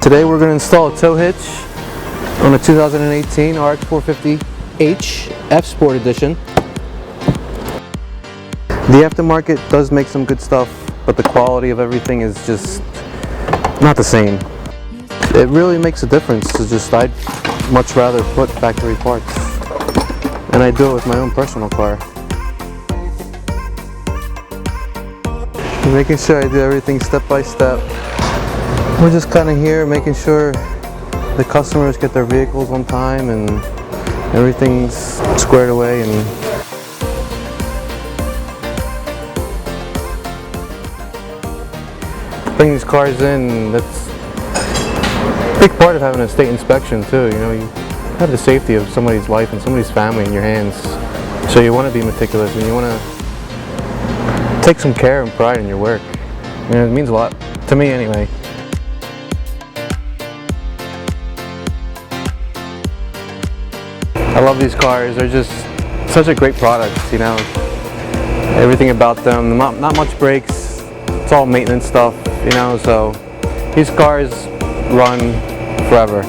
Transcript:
Today we're going to install a tow hitch on a 2018 RX 450H F Sport Edition. The Aftermarket does make some good stuff, but the quality of everything is just not the same. It really makes a difference. I'd much rather put factory parts, and I do it with my own personal car. Making sure I do everything step by step. We're just kind of here making sure the customers get their vehicles on time and everything's squared away. And bring these cars in, that's a big part of having a state inspection too. You know, you have the safety of somebody's life and somebody's family in your hands, so you want to be meticulous and you want to take some care and pride in your work. You know, it means a lot to me anyway. I love these cars. They're just such a great product, you know. Everything about them, not much breaks. It's all maintenance stuff, you know, so these cars run forever.